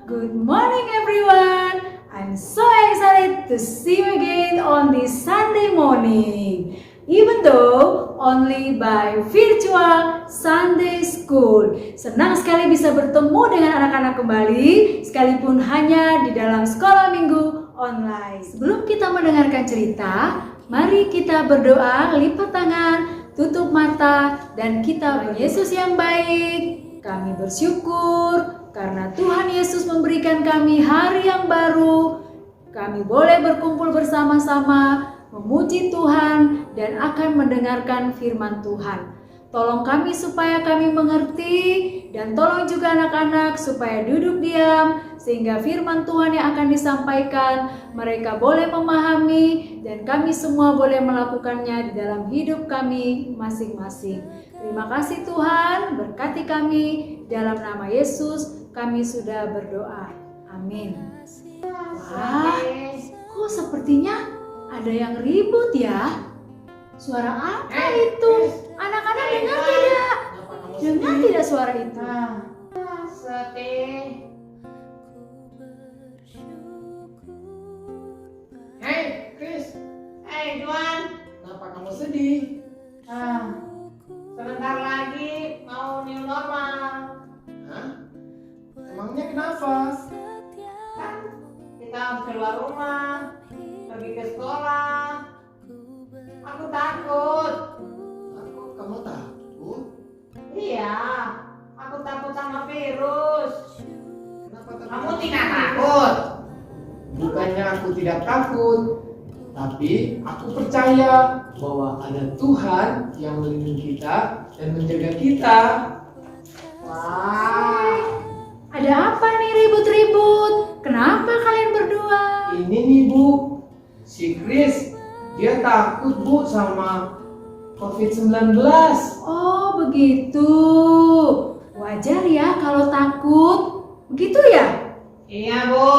Good morning everyone. I'm so excited to see you again on this Sunday morning. Even though only by virtual Sunday school. Senang sekali bisa bertemu dengan anak-anak kembali, sekalipun hanya di dalam sekolah minggu online. Sebelum kita mendengarkan cerita, mari kita berdoa, lipat tangan, tutup mata, dan kita Yesus yang baik. Kami bersyukur karena Tuhan Yesus memberikan kami hari yang baru. Kami boleh berkumpul bersama-sama, memuji Tuhan, dan akan mendengarkan firman Tuhan. Tolong kami supaya kami mengerti, dan tolong juga anak-anak supaya duduk diam, sehingga firman Tuhan yang akan disampaikan mereka boleh memahami, dan kami semua boleh melakukannya di dalam hidup kami masing-masing. Terima kasih Tuhan, berkati kami, dalam nama Yesus kami sudah berdoa. Amin. Wah, kok sepertinya ada yang ribut ya? Suara apa itu? Anak-anak dengar tidak? Dengar tidak suara itu? Sedih. Hei, Chris. Hei, Juan. Kenapa kamu sedih? Sebentar lagi mau new normal. Hah? Emangnya kenapa? Kan kita harus keluar rumah, pergi ke sekolah. Aku takut. Kamu takut? Iya, aku takut sama virus. Kenapa takut? Kamu tidak takut? Bukannya aku tidak takut, tapi aku percaya bahwa ada Tuhan yang melindungi kita dan menjaga kita. Wah, Ada apa nih ribut-ribut? Kenapa kalian berdua? ini nih Bu, si Chris, dia takut Bu sama COVID-19. Oh begitu. Wajar ya kalau takut. Begitu ya? Iya Bu,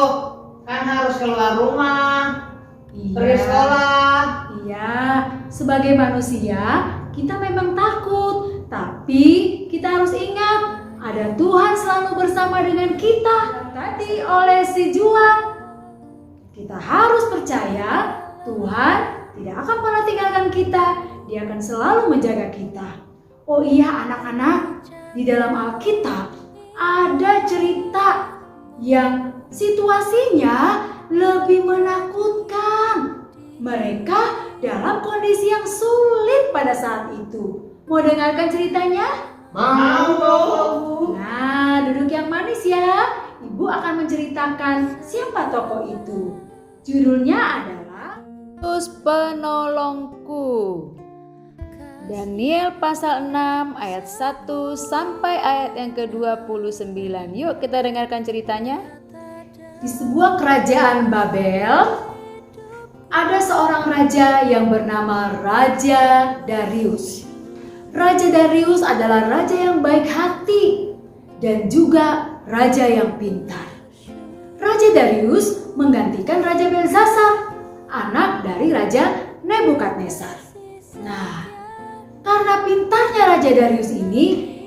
kan harus keluar rumah, pergi sekolah. Iya, sebagai manusia kita memang takut, tapi kita harus ingat ada Tuhan selalu bersama dengan kita. Tadi oleh si Juan, kita harus percaya Tuhan tidak akan pernah tinggalkan kita. Dia akan selalu menjaga kita. Oh iya anak-anak, di dalam Alkitab ada cerita yang situasinya lebih menakutkan. Mereka dalam kondisi yang sulit pada saat itu. Mau dengarkan ceritanya? Mau. Nah, duduk yang manis ya. Ibu akan menceritakan siapa tokoh itu. Judulnya adalah Yesus Penolongku. Daniel pasal 6 ayat 1 sampai ayat yang ke-29. Yuk kita dengarkan ceritanya. Di sebuah kerajaan Babel, ada seorang raja yang bernama Raja Darius. Raja Darius adalah raja yang baik hati dan juga raja yang pintar. Raja Darius menggantikan Raja Belsasar, anak dari Raja Nebukadnezar. Nah, karena pintarnya Raja Darius ini,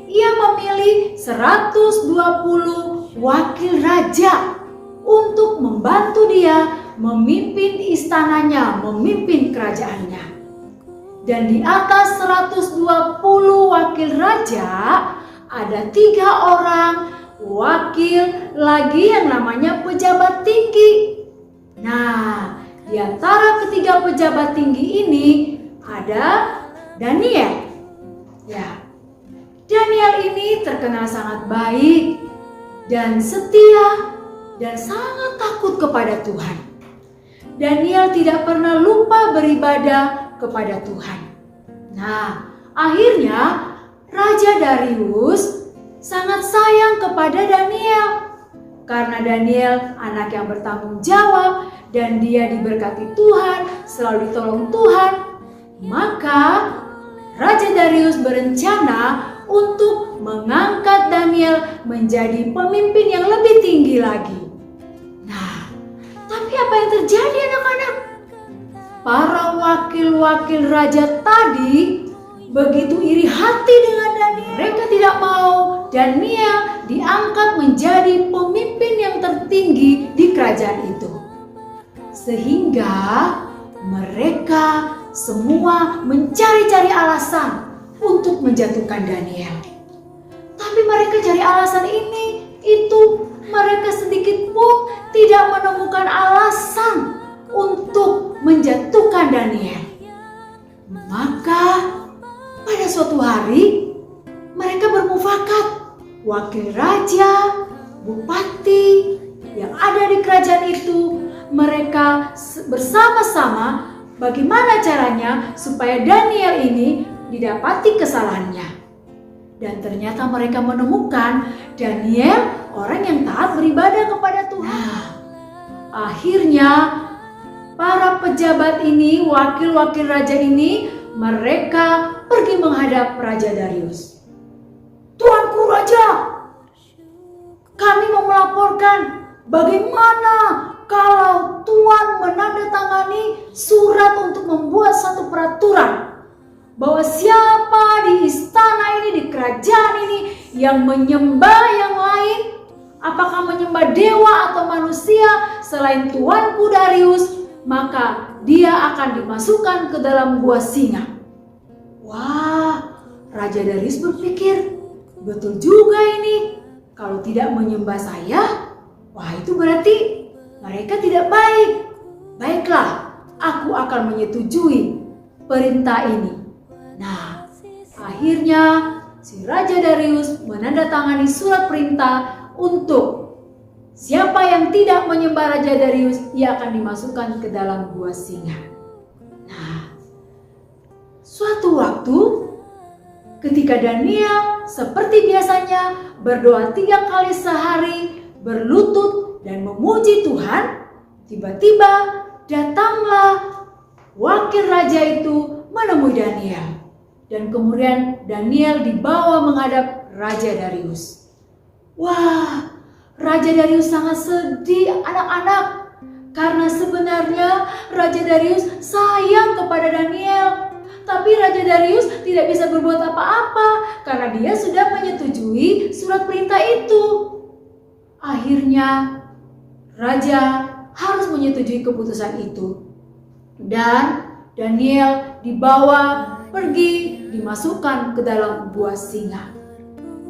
ia memilih 120 wakil raja untuk membantu dia memimpin istananya, memimpin kerajaannya. Dan di atas 120 wakil raja, ada 3 orang wakil lagi yang namanya pejabat tinggi. Nah, di antara ketiga pejabat tinggi ini ada Daniel. Ya, Daniel ini terkenal sangat baik dan setia dan sangat takut kepada Tuhan. Daniel tidak pernah lupa beribadah kepada Tuhan. Nah, akhirnya Raja Darius sangat sayang kepada Daniel. Karena Daniel anak yang bertanggung jawab dan dia diberkati Tuhan, selalu ditolong Tuhan. Maka Raja Darius berencana untuk mengangkat Daniel menjadi pemimpin yang lebih tinggi lagi. Nah, tapi apa yang terjadi anak-anak? Para wakil-wakil raja tadi begitu iri hati dengan Daniel. Mereka tidak mau Daniel diangkat menjadi pemimpin yang tertinggi tertinggi di kerajaan itu. Sehingga mereka semua mencari-cari alasan untuk menjatuhkan Daniel. Tapi mereka cari alasan ini, itu, mereka sedikit pun tidak menemukan alasan untuk menjatuhkan Daniel. Maka pada suatu hari mereka bermufakat, wakil raja, bupati yang ada di kerajaan itu, mereka bersama-sama bagaimana caranya supaya Daniel ini didapati kesalahannya. Dan ternyata mereka menemukan Daniel orang yang taat beribadah kepada Tuhan. Akhirnya para pejabat ini, wakil-wakil raja ini, mereka pergi menghadap Raja Darius. Tuanku Raja, kami mau melaporkan bagaimana kalau Tuan menandatangani surat untuk membuat satu peraturan bahwa siapa di istana ini, di kerajaan ini yang menyembah yang lain, apakah menyembah dewa atau manusia selain Tuanku Darius, maka dia akan dimasukkan ke dalam gua singa. Wah, Raja Darius berpikir, betul juga ini. Kalau tidak menyembah saya, wah itu berarti mereka tidak baik. Baiklah, aku akan menyetujui perintah ini. Nah, akhirnya si Raja Darius menandatangani surat perintah untuk siapa yang tidak menyembah Raja Darius, ia akan dimasukkan ke dalam gua singa. Nah, suatu waktu ketika Daniel seperti biasanya berdoa 3 kali sehari, berlutut dan memuji Tuhan, tiba-tiba datanglah wakil raja itu menemui Daniel. Dan kemudian Daniel dibawa menghadap Raja Darius. Wah, Raja Darius sangat sedih anak-anak. Karena sebenarnya Raja Darius sayang kepada Daniel. Tapi Raja Darius tidak bisa berbuat apa-apa karena dia sudah menyetujui surat perintah itu. Akhirnya Raja harus menyetujui keputusan itu. Dan Daniel dibawa pergi, dimasukkan ke dalam gua singa.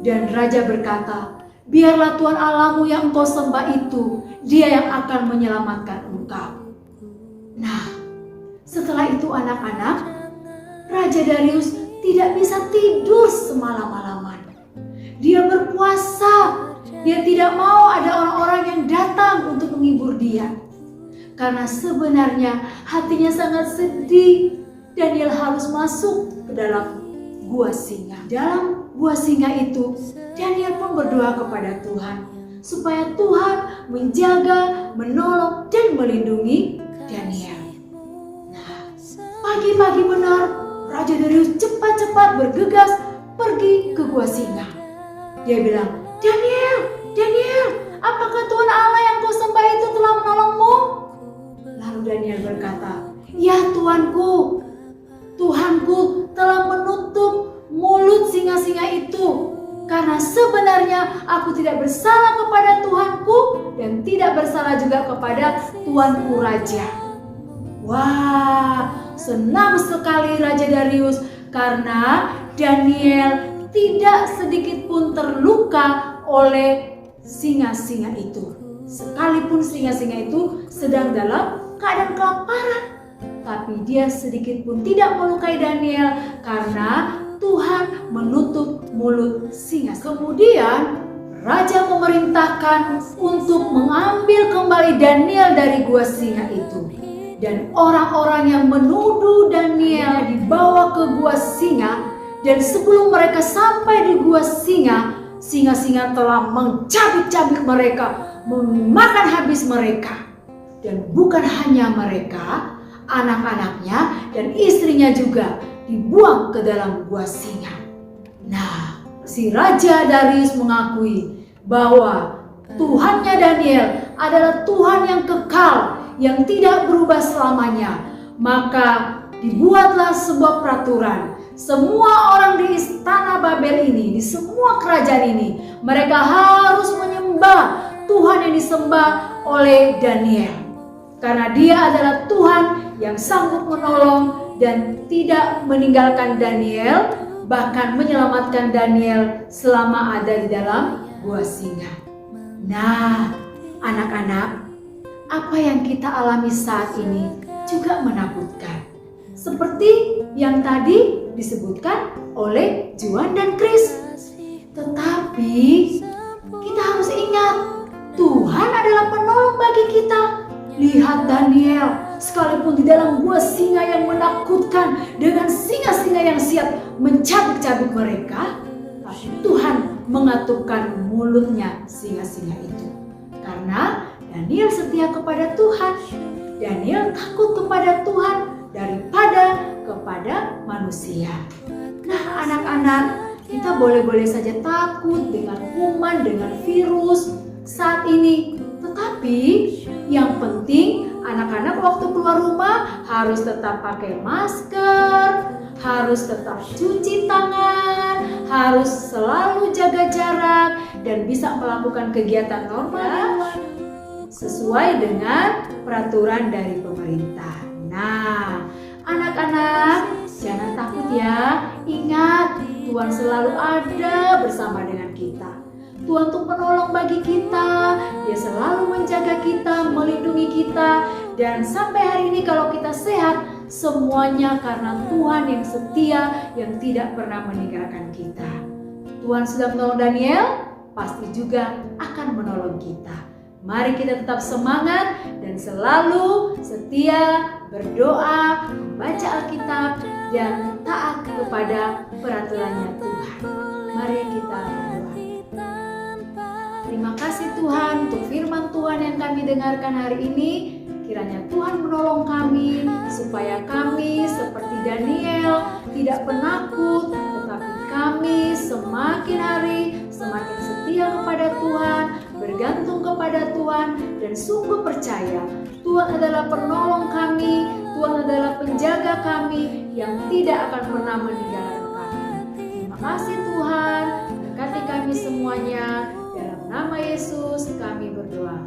Dan Raja berkata, biarlah Tuhan Allahmu yang engkau sembah itu, dia yang akan menyelamatkan engkau. Nah, setelah itu anak-anak, Raja Darius tidak bisa tidur semalam-malaman. Dia berpuasa, dia tidak mau ada orang-orang yang datang untuk menghibur dia. Karena sebenarnya hatinya sangat sedih. Daniel harus masuk ke dalam gua singa. Dalam gua singa itu, Daniel pun berdoa kepada Tuhan supaya Tuhan menjaga, menolong, dan melindungi Daniel. Nah, pagi-pagi benar, Raja Darius cepat-cepat bergegas pergi ke gua singa. Dia bilang, Daniel, apakah Tuhan Allah yang kau sembah itu telah menolongmu? Lalu Daniel berkata, ya Tuanku, Tuhanku telah menutup mulut singa-singa itu. Karena sebenarnya aku tidak bersalah kepada Tuhanku dan tidak bersalah juga kepada Tuanku Raja. Wah, senang sekali Raja Darius karena Daniel tidak sedikit pun terluka oleh singa-singa itu. Sekalipun singa-singa itu sedang dalam keadaan kelaparan, tapi dia sedikit pun tidak melukai Daniel karena Tuhan menutup mulut singa. Kemudian Raja memerintahkan untuk mengambil kembali Daniel dari gua singa itu. Dan orang-orang yang menuduh Daniel dibawa ke gua singa. Dan sebelum mereka sampai di gua singa, singa-singa telah mencabik-cabik mereka, memakan habis mereka. Dan bukan hanya mereka, anak-anaknya dan istrinya juga dibuang ke dalam gua singa. Nah, si Raja Darius mengakui bahwa Tuhannya Daniel adalah Tuhan yang kekal, yang tidak berubah selamanya. Maka dibuatlah sebuah peraturan. Semua orang di istana Babel ini, di semua kerajaan ini, mereka harus menyembah Tuhan yang disembah oleh Daniel. Karena dia adalah Tuhan yang sanggup menolong dan tidak meninggalkan Daniel, bahkan menyelamatkan Daniel selama ada di dalam gua singa. Nah, anak-anak, apa yang kita alami saat ini juga menakutkan. Seperti yang tadi disebutkan oleh Juan dan Chris. Tetapi kita harus ingat, Tuhan adalah penolong bagi kita. Lihat Daniel, sekalipun di dalam gua singa yang menakutkan dengan singa-singa yang siap mencabik-cabik mereka, tapi Tuhan mengatupkan mulutnya singa-singa itu. Karena Daniel setia kepada Tuhan. Daniel takut kepada Tuhan daripada kepada manusia. Nah, anak-anak, kita boleh-boleh saja takut dengan kuman, dengan virus saat ini. Tetapi yang penting anak-anak waktu keluar rumah harus tetap pakai masker, harus tetap cuci tangan, harus selalu jaga jarak dan bisa melakukan kegiatan normal sesuai dengan peraturan dari pemerintah. Nah, anak-anak, jangan takut ya. Ingat, Tuhan selalu ada bersama dengan kita. Tuhan tuh penolong bagi kita. Dia selalu menjaga kita, melindungi kita. Dan sampai hari ini kalau kita sehat, semuanya karena Tuhan yang setia, yang tidak pernah meninggalkan kita. Tuhan sudah menolong Daniel, pasti juga akan menolong kita. Mari kita tetap semangat dan selalu setia, berdoa, membaca Alkitab, dan taat kepada peraturannya Tuhan. Mari kita berdoa. Terima kasih Tuhan untuk firman Tuhan yang kami dengarkan hari ini. Kiranya Tuhan menolong kami supaya kami seperti Daniel tidak penakut, tetapi kami semakin hari semakin setia kepada Tuhan, bergantung kepada Tuhan, dan sungguh percaya Tuhan adalah penolong kami, Tuhan adalah penjaga kami yang tidak akan pernah meninggalkan kami. Terima kasih Tuhan, berkati kami semuanya. Dalam nama Yesus kami berdoa.